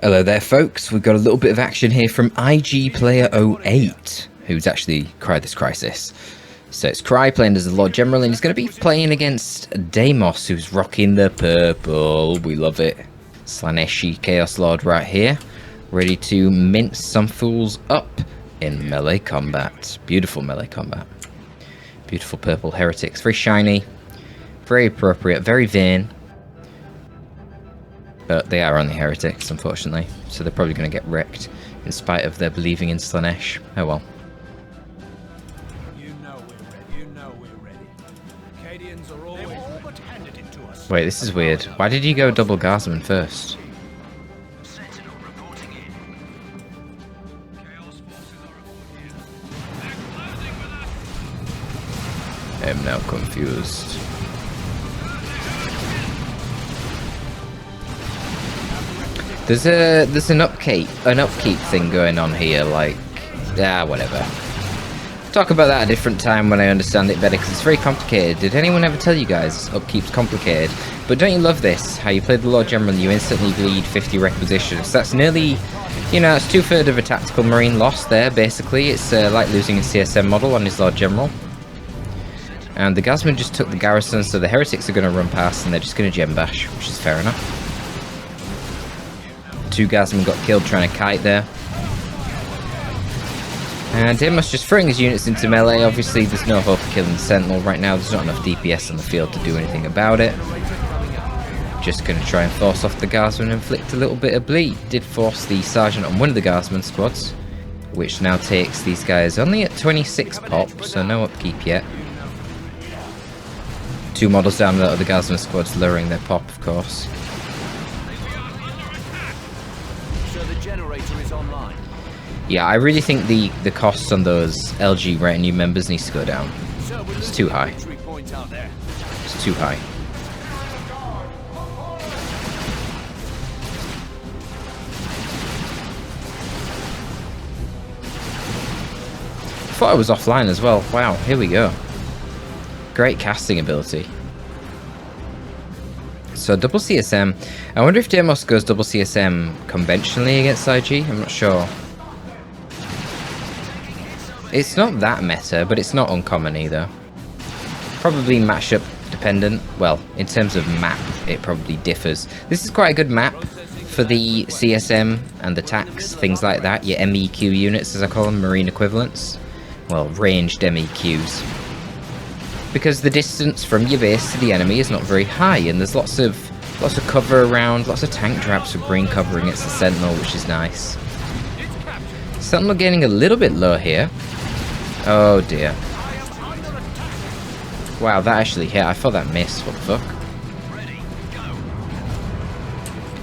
Hello there folks, we've got a little bit of action here from IG Player 08, who's actually cried this crisis. So it's Cry playing as the Lord General, and he's going to be playing against Deimos, who's rocking the purple. We love it. Slaneshi Chaos Lord right here, ready to mince some fools up in melee combat. Beautiful melee combat. Beautiful purple heretics, very shiny, very appropriate, very vain. But they are only heretics, unfortunately, so they're probably going to get wrecked, in spite of their believing in Slanesh. Oh well. Wait, this is weird. Why did you go double Guardsman first? I am now confused. There's an upkeep thing going on here, like, whatever. Talk about that a different time when I understand it better, because it's very complicated. Did anyone ever tell you guys upkeep's complicated? But don't you love this? How you play the Lord General and you instantly bleed 50 requisitions. That's nearly, you know, it's 2/3 of a tactical marine loss there, basically. It's like losing a CSM model on his Lord General. And the Guardsmen just took the garrison, so the heretics are going to run past and they're just going to gem bash, which is fair enough. 2 Guardsmen got killed trying to kite there. And Deimos just throwing his units into melee. Obviously there's no hope of killing the Sentinel right now. There's not enough DPS on the field to do anything about it. Just going to try and force off the Guardsmen and inflict a little bit of bleed. Did force the Sergeant on one of the Guardsmen squads, which now takes these guys only at 26 pop, so no upkeep yet. 2 models down the other Guardsmen squads lowering their pop, of course. Yeah, I really think the costs on those LG retinue members needs to go down. It's too high. It's too high. Thought I was offline as well. Wow, here we go. Great casting ability. So double CSM. I wonder if Deimos goes double CSM conventionally against IG. I'm not sure. It's not that meta, but it's not uncommon either. Probably matchup dependent. Well, in terms of map, it probably differs. This is quite a good map for the CSM and the tax, things like that. Your MEQ units, as I call them, marine equivalents. Well, ranged MEQs. Because the distance from your base to the enemy is not very high, and there's lots of cover around, lots of tank traps with green cover against the Sentinel, which is nice. Sentinel getting a little bit low here. Oh dear. Wow, that actually hit. I thought that missed. What the fuck?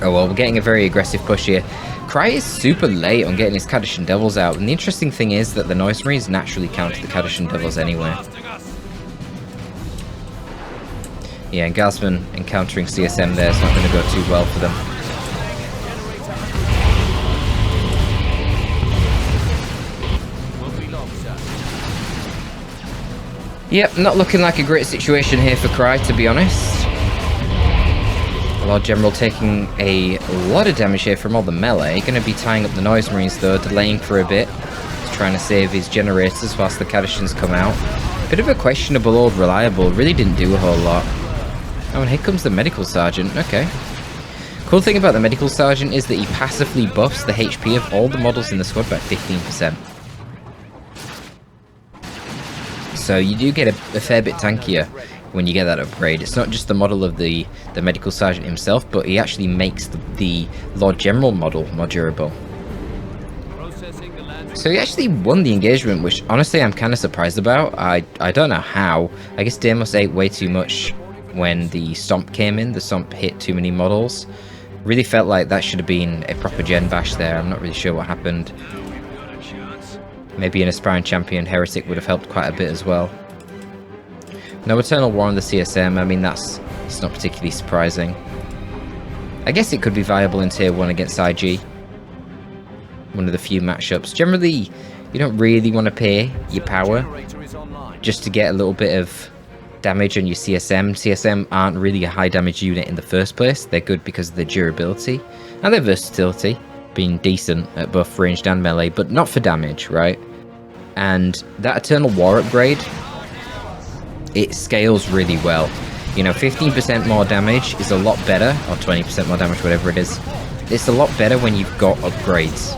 Oh well, we're getting a very aggressive push here. Cry is super late on getting his Kadishan Devils out, and the interesting thing is that the Noise Marines naturally counter the Kadishan Devils anyway. Yeah, and Guardsman encountering CSM there is not going to go too well for them. Yep, not looking like a great situation here for Cry, to be honest. Lord General taking a lot of damage here from all the melee. Going to be tying up the Noise Marines though, delaying for a bit. He's trying to save his generators whilst the Kadishans come out. Bit of a questionable old reliable, really didn't do a whole lot. Oh, and here comes the Medical Sergeant, okay. Cool thing about the Medical Sergeant is that he passively buffs the HP of all the models in the squad by 15%. So you do get a fair bit tankier when you get that upgrade. It's not just the model of the Medical Sergeant himself, but he actually makes the Lord General model more durable. So he actually won the engagement, which honestly I'm kind of surprised about. I don't know how. I guess Deimos ate way too much when the Stomp came in. The Stomp hit too many models. Really felt like that should have been a proper gen bash there. I'm not really sure what happened. Maybe an aspiring champion heretic would have helped quite a bit as well. No Eternal War on the CSM, I mean it's not particularly surprising. I guess it could be viable in tier 1 against IG. One of the few matchups. Generally, you don't really want to pay your power just to get a little bit of damage on your CSM. CSM aren't really a high damage unit in the first place. They're good because of their durability and their versatility. being decent at both ranged and melee, but not for damage, right? And that Eternal War upgrade, it scales really well. You know, 15% more damage is a lot better, or 20% more damage, whatever it is. It's a lot better when you've got upgrades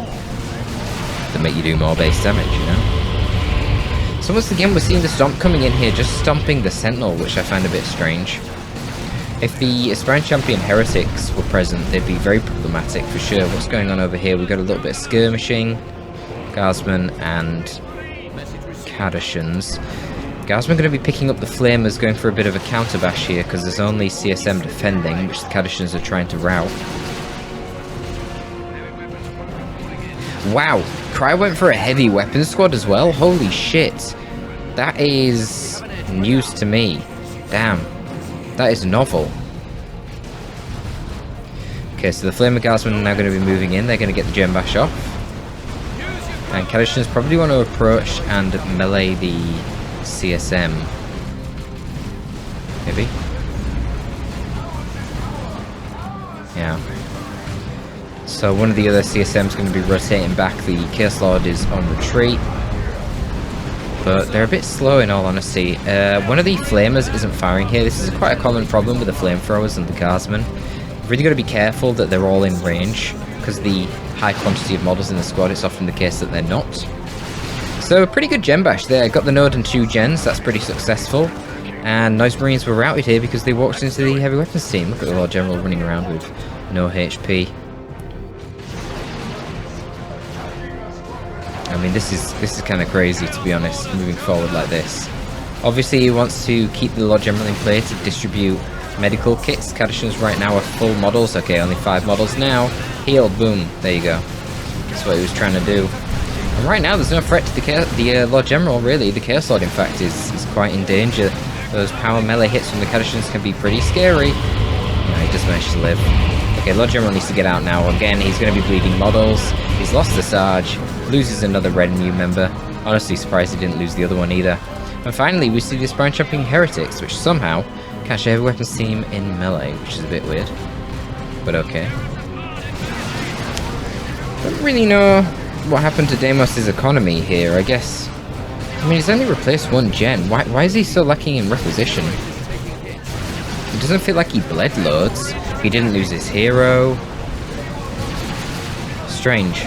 that make you do more base damage, you know? So once again, we're seeing the Stomp coming in here, just stomping the Sentinel, which I find a bit strange. If the Aspiring Champion Heretics were present, they'd be very problematic for sure. What's going on over here? We've got a little bit of skirmishing. Guardsmen and Cadishans. Guardsmen going to be picking up the Flamers, going for a bit of a counter bash here, because there's only CSM defending, which the Cadishans are trying to rout. Wow, Cry went for a heavy weapon squad as well? Holy shit. That is news to me. Damn. That is novel. Okay, so the Flamer Guardsmen are now going to be moving in. They're going to get the Gem Bash off. And Cadishans probably want to approach and melee the CSM. Maybe? Yeah. So one of the other CSMs is going to be rotating back. The Chaos Lord is on retreat. But they're a bit slow in all honesty. One of the Flamers isn't firing here. This is quite a common problem with the Flamethrowers and the Guardsmen. You've really got to be careful that they're all in range, because the high quantity of models in the squad, it's often the case that they're not. So a pretty good Gem Bash there. Got the Node and 2 gens, that's pretty successful. And Noise Marines were routed here because they walked into the Heavy Weapons team. Look at the Lord General running around with no HP. I mean, this is kind of crazy, to be honest, moving forward like this. Obviously, he wants to keep the Lord General in play to distribute medical kits. Cadishans right now are full models. Okay, only 5 models now. Healed, boom, there you go. That's what he was trying to do. And right now, there's no threat to the Lord General, really. The Chaos Lord, in fact, is quite in danger. Those power melee hits from the Cadishans can be pretty scary. No, he just managed to live. Okay, Lord General needs to get out now. Again, he's going to be bleeding models. He's lost the Sarge. Loses another retinue member. Honestly surprised he didn't lose the other one either. And finally, we see the Aspiring Champion Heretics, which somehow catch a Heavy Weapons team in melee, which is a bit weird. But okay. Don't really know what happened to Deimos' economy here, I guess. I mean, he's only replaced 1 gen. Why is he so lacking in requisition? It doesn't feel like he bled loads. He didn't lose his hero. Strange.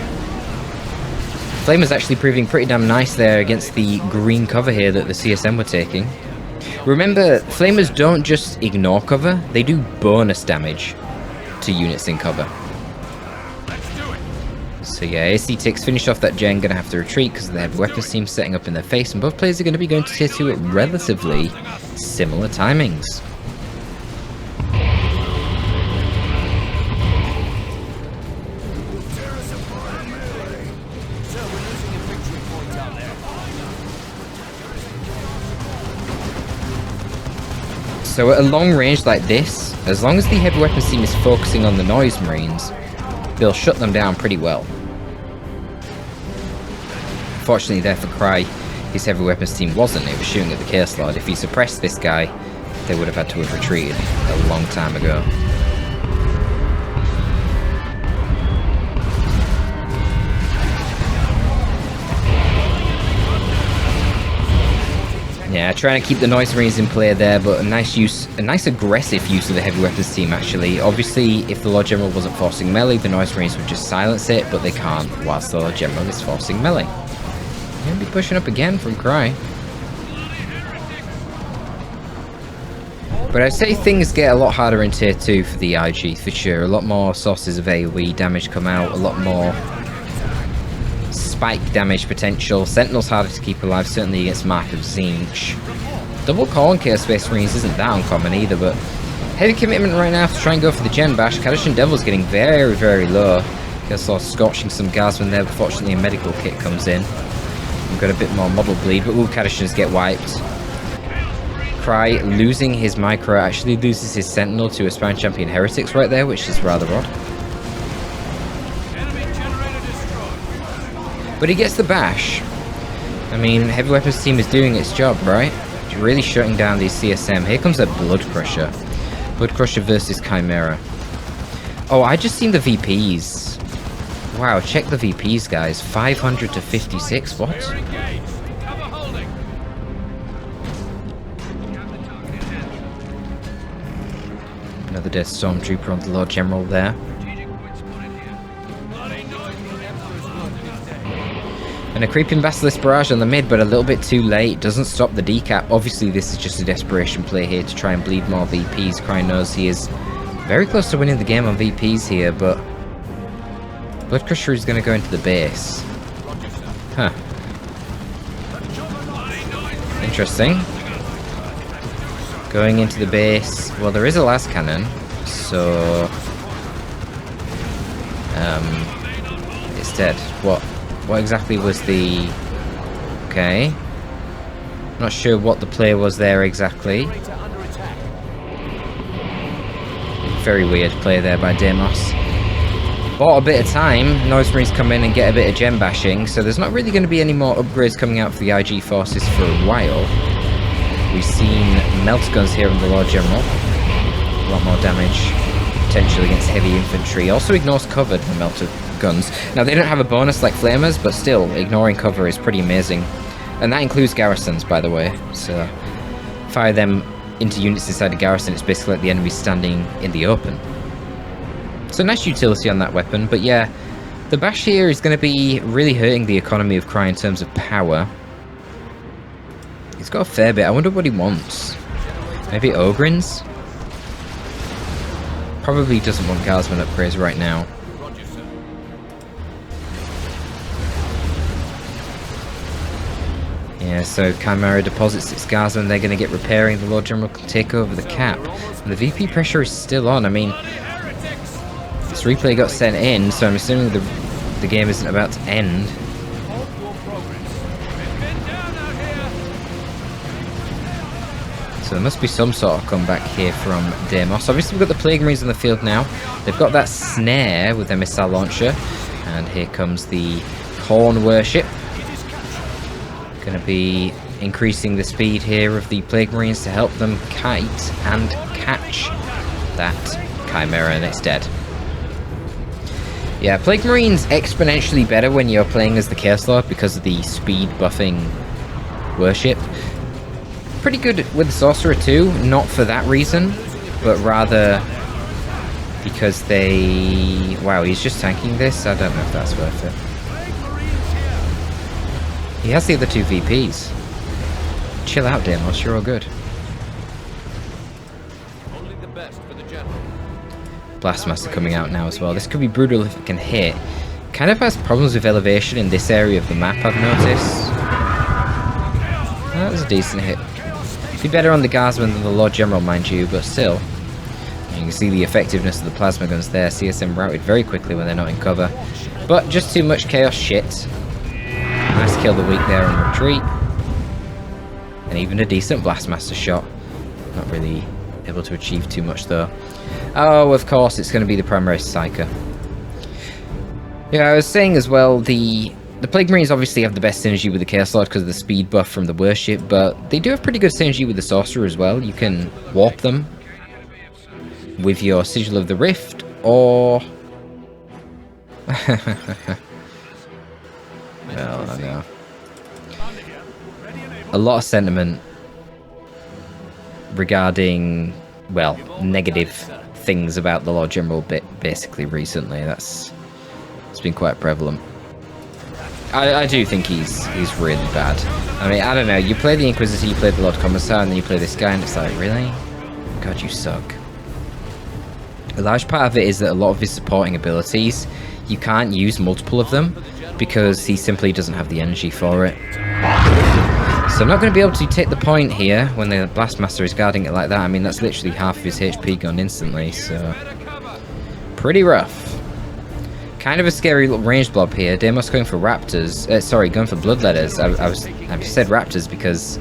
Flamer's actually proving pretty damn nice there against the green cover here that the CSM were taking. Remember, Flamers don't just ignore cover, they do bonus damage to units in cover. So yeah, AC Ticks finish off that gen, gonna have to retreat because the Heavy Weapons team setting up in their face, and both players are going to be going to tier 2 at relatively similar timings. So at a long range like this, as long as the Heavy Weapons team is focusing on the Noise Marines, they'll shut them down pretty well. Fortunately there for Cry, his Heavy Weapons team wasn't. It was shooting at the Chaos Lord. If he suppressed this guy, they would have had to have retreated a long time ago. Yeah, trying to keep the Noise Marines in play there, but a nice aggressive use of the Heavy Weapons team actually. Obviously, if the Lord General wasn't forcing melee, the Noise Marines would just silence it, but they can't whilst the Lord General is forcing melee. Gonna be pushing up again from Cry. But I'd say things get a lot harder in tier 2 for the IG for sure. A lot more sources of AoE damage come out, a lot more spike damage potential. Sentinel's harder to keep alive, certainly against Mark of Zinch. Double Core and Chaos Space Marines isn't that uncommon either, but heavy commitment right now to try and go for the Gen Bash. Kadishan Devil's getting very, very low. Chaos Lord scorching some Guardsmen there, but fortunately a medical kit comes in. We've got a bit more model bleed, but all Kadishans get wiped. Cry losing his micro actually loses his Sentinel to Aspiring Champion Heretics right there, which is rather odd. But he gets the bash. I mean, Heavy Weapons team is doing its job, right? It's really shutting down these CSM. Here comes a Blood Crusher. Blood Crusher versus Chimera. Oh, I just seen the VPs. Wow, check the VPs, guys. 500 to 56, what? Another dead stormtrooper on the Lord General there. And a creeping Basilisk Barrage on the mid, but a little bit too late. Doesn't stop the decap. Obviously, this is just a desperation play here to try and bleed more VPs. Cry knows he is very close to winning the game on VPs here, but Blood Crusher is going to go into the base. Huh. Interesting. Going into the base. Well, there is a last cannon, so it's dead. What exactly was the... Okay. Not sure what the play was there exactly. Very weird play there by Deimos. Bought a bit of time. Noise Marines come in and get a bit of gem bashing, so there's not really going to be any more upgrades coming out for the IG forces for a while. We've seen melt guns here on the Lord General. A lot more damage potentially against heavy infantry. Also ignores cover, the melted guns. Now they don't have a bonus like flamers, but still, ignoring cover is pretty amazing. And that includes garrisons, by the way. So fire them into units inside a garrison, it's basically like the enemy standing in the open. So nice utility on that weapon, but yeah, the bash here is going to be really hurting the economy of Cry in terms of power. He's got a fair bit. I wonder what he wants. Maybe Ogryns? Probably doesn't want Guardsman upgrades right now. Yeah, so Chimera deposits its Guardsman. They're going to get repairing. The Lord General can take over the cap. And the VP pressure is still on. I mean, this replay got sent in, so I'm assuming the game isn't about to end. So there must be some sort of comeback here from Deimos. Obviously we've got the Plague Marines in the field now. They've got that snare with their missile launcher. And here comes the Corn Worship. Going to be increasing the speed here of the Plague Marines to help them kite and catch that Chimera, and it's dead. Yeah, Plague Marines exponentially better when you're playing as the Chaos Lord because of the speed buffing worship. Pretty good with the Sorcerer too, not for that reason, but rather because they... Wow, he's just tanking this? I don't know if that's worth it. He has the other two VPs. Chill out, Deimos, you're all good. Only the best for the general. Blastmaster coming out now as well. This could be brutal if it can hit. Kind of has problems with elevation in this area of the map, I've noticed. That was a decent hit. Be better on the Guardsman than the Lord General, mind you, but still. You can see the effectiveness of the plasma guns there. CSM routed very quickly when they're not in cover. But just too much chaos shit. Nice kill the weak there on retreat. And even a decent Blastmaster shot. Not really able to achieve too much though. Oh, of course, it's going to be the Primaris Psyker. Yeah, I was saying as well, the Plague Marines obviously have the best synergy with the Chaos Lord because of the speed buff from the Worship, but they do have pretty good synergy with the Sorcerer as well. You can warp them with your Sigil of the Rift, or... Well, I know. A lot of sentiment regarding, well, negative things about the Lord General basically recently. It's been quite prevalent. I do think he's really bad. I mean, I don't know, you play the Inquisitor, you play the Lord Commissar, and then you play this guy, and it's like, really? God, you suck. A large part of it is that a lot of his supporting abilities, you can't use multiple of them, because he simply doesn't have the energy for it. So I'm not going to be able to take the point here when the Blastmaster is guarding it like that. I mean, that's literally half of his HP gone instantly, so... Pretty rough. Kind of a scary little range blob here. Deimos going for Raptors. Sorry, going for Bloodletters. I said Raptors because...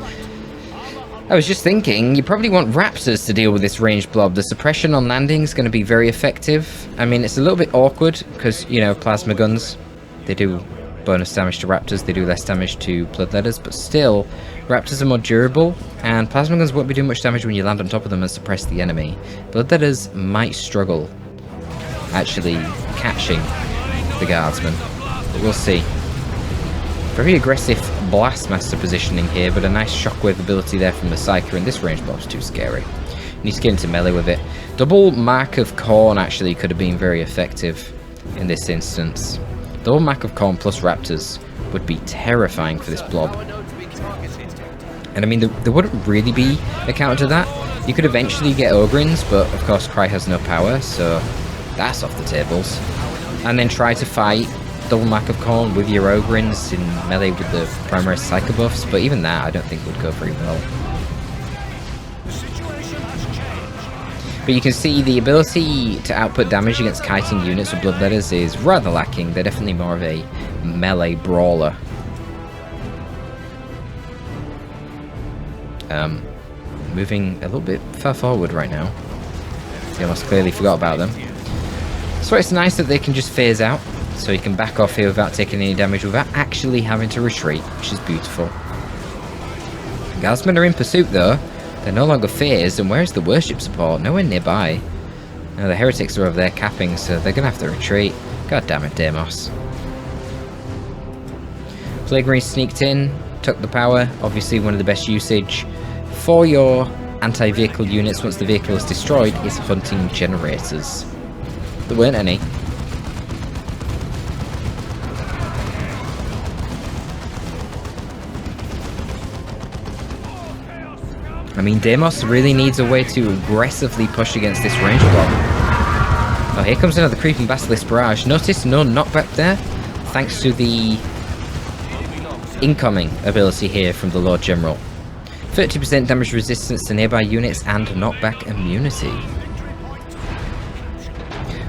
I was just thinking, you probably want Raptors to deal with this range blob. The suppression on landing is going to be very effective. I mean, it's a little bit awkward because, you know, plasma guns, they do bonus damage to Raptors, they do less damage to Bloodletters, but still, Raptors are more durable, and plasma guns won't be doing much damage when you land on top of them and suppress the enemy. Bloodletters might struggle actually catching the guardsman. But we'll see. Very aggressive Blastmaster positioning here, but a nice shockwave ability there from the Psyker, and this range bob's too scary. Needs to get into melee with it. Double Mark of Khorne actually could have been very effective in this instance. Double Mark of Khorne plus Raptors would be terrifying for this blob. And I mean, there wouldn't really be a counter to that. You could eventually get Ogrins, but of course Cry has no power, so that's off the tables. And then try to fight Double Mark of Khorne with your Ogrins in melee with the primary Psycho buffs, but even that I don't think would go very well. But you can see the ability to output damage against kiting units with Bloodletters is rather lacking. They're definitely more of a melee brawler. Moving a little bit far forward right now. Deimos clearly forgot about them. So it's nice that they can just phase out, so you can back off here without taking any damage, without actually having to retreat, which is beautiful. The Guardsmen are in pursuit though. They're no longer phased, and where's the worship support? Nowhere nearby. Now the heretics are over there capping, so they're gonna have to retreat. God damn it, Deimos. Plague Marine sneaked in, took the power. Obviously one of the best usage for your anti-vehicle units once the vehicle is destroyed is hunting generators. There weren't any. I mean, Deimos really needs a way to aggressively push against this range block. Oh, here comes another creeping Basilisk Barrage. Notice no knockback there, thanks to the incoming ability here from the Lord General. 30% damage resistance to nearby units and knockback immunity.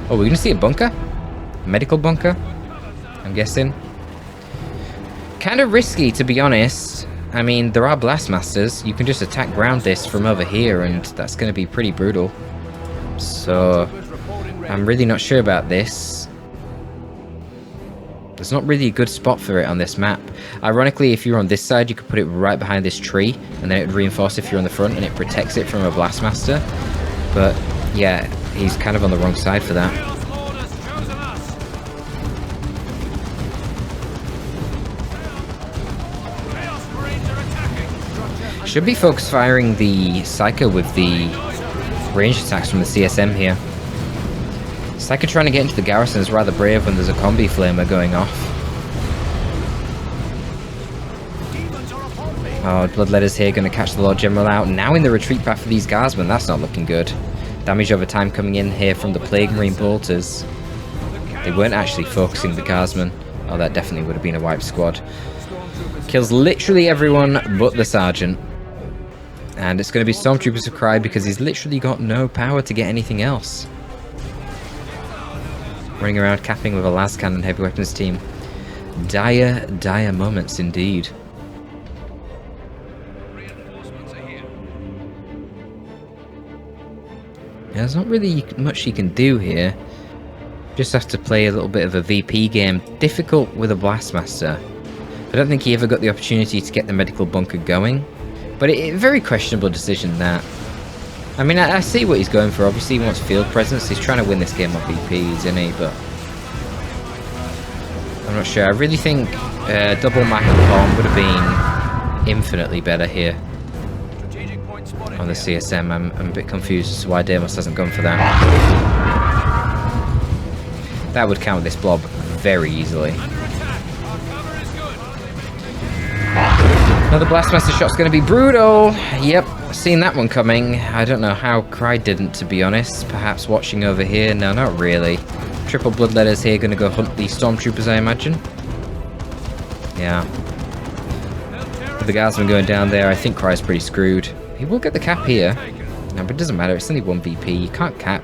Oh, we're going to see a bunker? A medical bunker? I'm guessing. Kind of risky, to be honest. I mean, there are Blastmasters. You can just attack ground this from over here, and that's going to be pretty brutal. So, I'm really not sure about this. There's not really a good spot for it on this map. Ironically, if you're on this side, you could put it right behind this tree, and then it would reinforce if you're on the front, and it protects it from a Blastmaster. But, yeah, he's kind of on the wrong side for that. Should be focus firing the Psycho with the range attacks from the CSM here. Psycho trying to get into the garrison is rather brave when there's a combi flamer going off. Oh, Bloodletters here going to catch the Lord General out. Now in the retreat path for these Guardsmen, that's not looking good. Damage over time coming in here from the Plague Marine Bolters. They weren't actually focusing the Guardsmen. Oh, that definitely would have been a wipe squad. Kills literally everyone but the Sergeant. And it's going to be Stormtroopers to cry because he's literally got no power to get anything else. Running around capping with a las cannon heavy weapons team. Dire, dire moments indeed. Yeah, there's not really much you can do here. Just have to play a little bit of a VP game. Difficult with a Blastmaster. I don't think he ever got the opportunity to get the medical bunker going. But a very questionable decision that. I mean, I see what he's going for. Obviously he wants field presence. He's trying to win this game on VPs, isn't he? But I'm not sure. I really think double Mark of Khorne would have been infinitely better here on the CSM. I'm a bit confused as to why Deimos hasn't gone for that. That would count this blob very easily. Another Blastmaster shot's going to be brutal. Yep, seen that one coming. I don't know how Cry didn't, to be honest. Perhaps watching over here. No, not really. Triple Bloodletters here, going to go hunt the Stormtroopers, I imagine. Yeah. With the Guardsman going down there, I think Cry's pretty screwed. He will get the cap here. No, but it doesn't matter. It's only one VP. You can't cap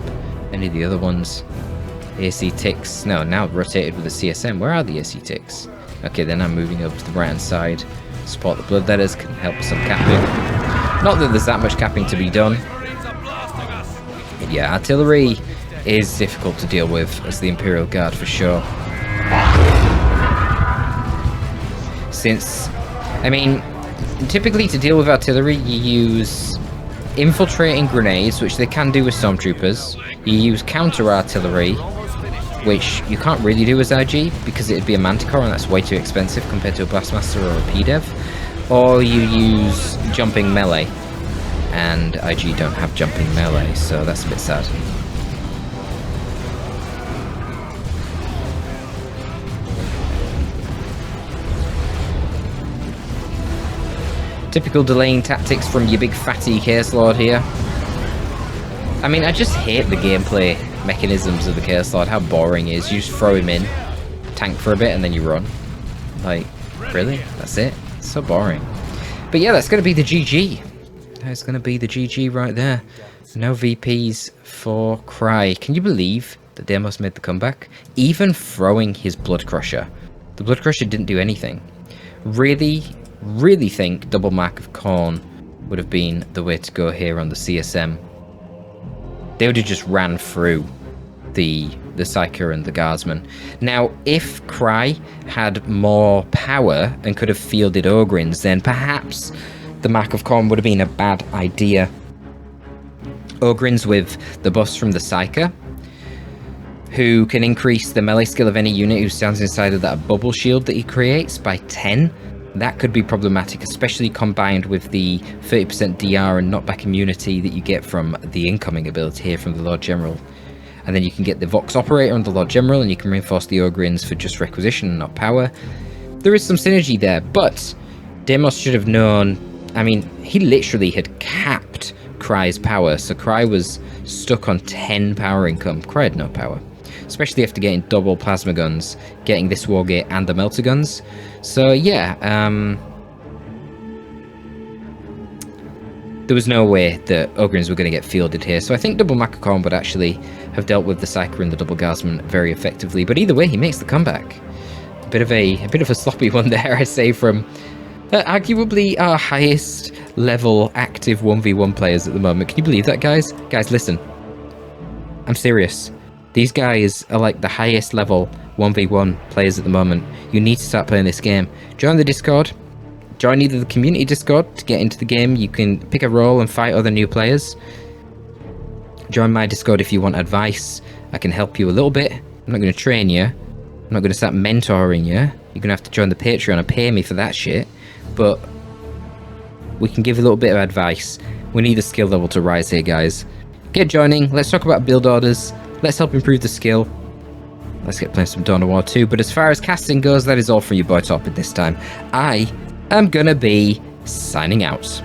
any of the other ones. AC ticks. No, now rotated with the CSM. Where are the AC ticks? Okay, then I'm moving over to the right hand side. Support the Bloodletters can help us on capping. Not that there's that much capping to be done. But yeah, artillery is difficult to deal with as the Imperial Guard for sure. Since, I mean, typically to deal with artillery you use infiltrating grenades, which they can do with Stormtroopers. You use counter artillery, which you can't really do as IG because it'd be a Manticore and that's way too expensive compared to a Blastmaster or a P-Dev. Or you use jumping melee, and IG don't have jumping melee, so that's a bit sad. Typical delaying tactics from your big fatty Chaos Lord here. I mean, I just hate the gameplay mechanisms of the Chaos Lord, how boring it is. You just throw him in, tank for a bit, and then you run. Like, really? That's it? It's so boring. But yeah, that's going to be the GG. That's going to be the GG right there. No VPs for Cry. Can you believe that Deimos made the comeback? Even throwing his Blood Crusher. The Blood Crusher didn't do anything. Really think double Mark of Corn would have been the way to go here on the CSM. They would have just ran through the Psyker and the Guardsman. Now, if Cry had more power and could have fielded Ogryns, then perhaps the Mark of Corn would have been a bad idea. Ogryns with the buffs from the Psyker, who can increase the melee skill of any unit who stands inside of that bubble shield that he creates by 10. That could be problematic, especially combined with the 30% DR and knockback immunity that you get from the incoming ability here from the Lord General. And then you can get the Vox Operator on the Lord General, and you can reinforce the Ogryns for just requisition and not power. There is some synergy there, but Deimos should have known. I mean, he literally had capped Cry's power, so Cry was stuck on 10 power income. Cry had no power, especially after getting double plasma guns, getting this Wargate and the melter guns. So yeah, there was no way that Ogryns were going to get fielded here. So I think double Macacorn would actually have dealt with the Psyker and the double Guardsman very effectively. But either way, he makes the comeback. A bit of a sloppy one there, I say, from arguably our highest level active 1v1 players at the moment. Can you believe that, guys? Guys, listen. I'm serious. These guys are like the highest level 1v1 players at the moment. You need to start playing this game. Join the Discord. Join either the community Discord to get into the game. You can pick a role and fight other new players. Join my Discord if you want advice. I can help you a little bit. I'm not going to train you. I'm not going to start mentoring you. You're going to have to join the Patreon and pay me for that shit. But we can give a little bit of advice. We need the skill level to rise here, guys. Get joining. Let's talk about build orders. Let's help improve the skill. Let's get playing some Dawn of War 2. But as far as casting goes, that is all from your boy Torpid this time. I am going to be signing out.